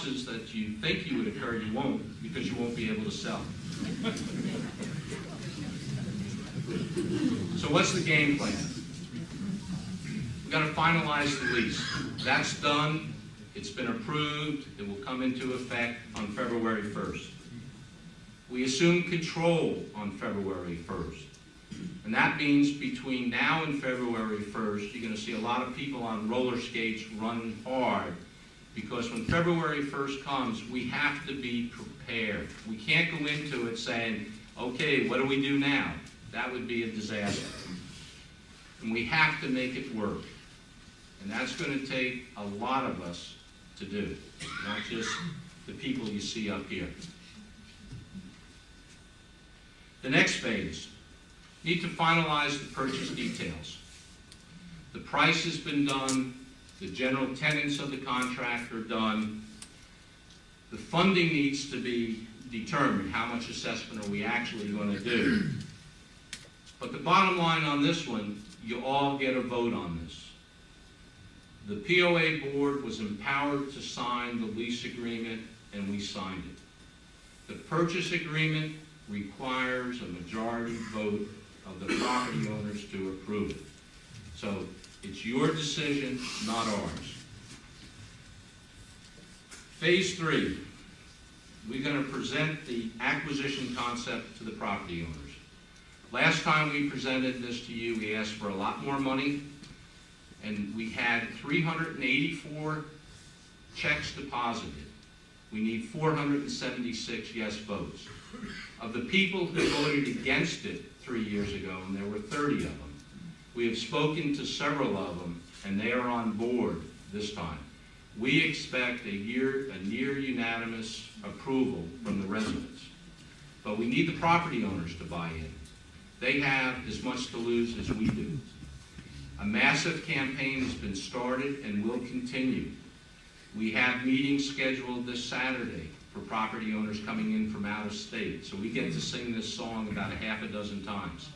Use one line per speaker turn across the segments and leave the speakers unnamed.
that you think you would occur, you won't, because you won't be able to sell. So what's the game plan? We've got to finalize the lease. That's done. It's been approved. It will come into effect on February 1st. We assume control on February 1st. And that means between now and February 1st, you're going to see a lot of people on roller skates running hard, because when February 1st comes, we have to be prepared. We can't go into it saying, okay, what do we do now? That would be a disaster. And we have to make it work. And that's going to take a lot of us to do, not just the people you see up here. The next phase, need to finalize the purchase details. The price has been done. The general tenets of the contract are done. The funding needs to be determined. How much assessment are we actually going to do? But the bottom line on this one, you all get a vote on this. The POA board was empowered to sign the lease agreement, and we signed it. The purchase agreement requires a majority vote of the property owners to approve it. So it's your decision, not ours. Phase 3, we're going to present the acquisition concept to the property owners. Last time we presented this to you, we asked for a lot more money, and we had 384 checks deposited. We need 476 yes votes. Of the people who voted against it 3 years ago, and there were 30 of them, we have spoken to several of them, and they are on board this time. We expect a near unanimous approval from the residents. But we need the property owners to buy in. They have as much to lose as we do. A massive campaign has been started and will continue. We have meetings scheduled this Saturday for property owners coming in from out of state. So we get to sing this song about a half a dozen times.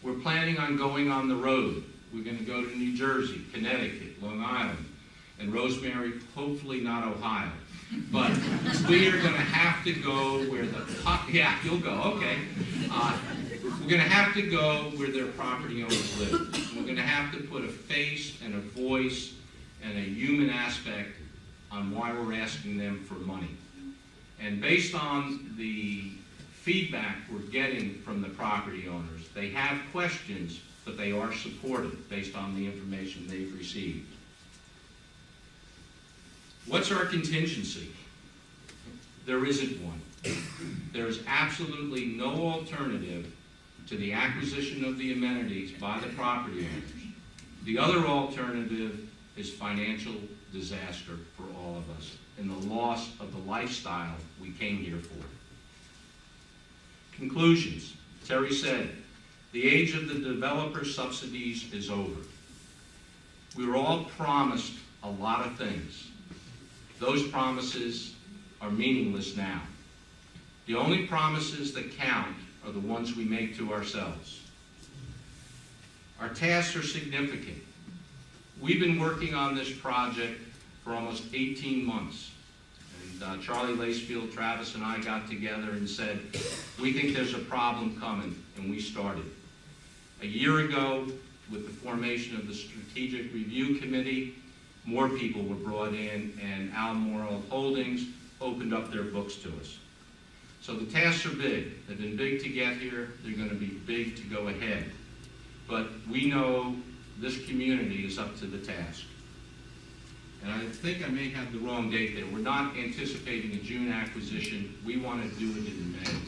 We're planning on going on the road. We're going to go to New Jersey, Connecticut, Long Island, and Rosemary, hopefully not Ohio. But we are going to have to go where the, yeah, you'll go, okay. We're going to have to go where their property owners live. We're going to have to put a face and a voice and a human aspect on why we're asking them for money. And based on the feedback we're getting from the property owners, they have questions, but they are supportive based on the information they've received. What's our contingency? There isn't one. There is absolutely no alternative to the acquisition of the amenities by the property owners. The other alternative is financial disaster for all of us and the loss of the lifestyle we came here for. Conclusions. Terry said, the age of the developer subsidies is over. We were all promised a lot of things. Those promises are meaningless now. The only promises that count are the ones we make to ourselves. Our tasks are significant. We've been working on this project for almost 18 months. And Charlie Lacefield, Travis, and I got together and said, we think there's a problem coming, and we started. A year ago, with the formation of the Strategic Review Committee, more people were brought in, and Albemarle Holdings opened up their books to us. So the tasks are big. They've been big to get here. They're going to be big to go ahead. But we know this community is up to the task. And I think I may have the wrong date there. We're not anticipating a June acquisition. We want to do it in May.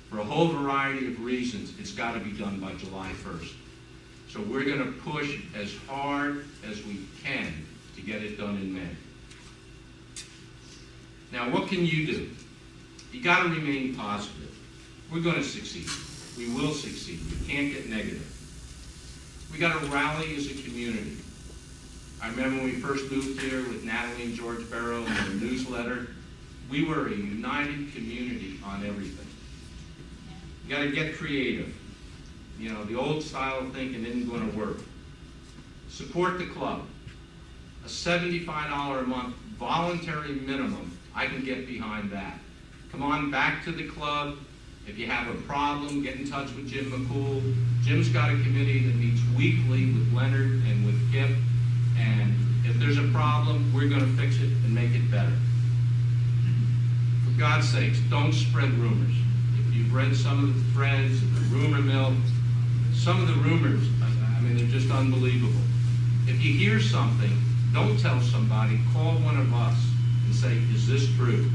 For a whole variety of reasons, it's got to be done by July 1st. So we're going to push as hard as we can to get it done in May. Now, what can you do? You got to remain positive. We're going to succeed. We will succeed. You can't get negative. We got to rally as a community. I remember when we first moved here with Natalie and George Barrow and their newsletter, we were a united community on everything. You got to get creative. You know, the old style of thinking isn't going to work. Support the club. A $75 a month voluntary minimum, I can get behind that. Come on back to the club. If you have a problem, get in touch with Jim McCool. Jim's got a committee that meets weekly with Leonard and with Kip, and if there's a problem, we're going to fix it and make it better. For God's sakes, don't spread rumors. If you've read some of the threads, the rumor mill, some of the rumors, I mean, they're just unbelievable. If you hear something, don't tell somebody, call one of us and say, is this true?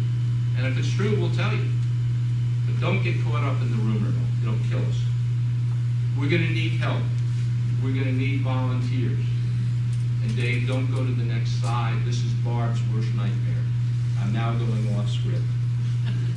And if it's true, we'll tell you. But don't get caught up in the rumor mill. It'll kill us. We're going to need help. We're going to need volunteers. And Dave, don't go to the next slide. This is Barb's worst nightmare. I'm now going off script.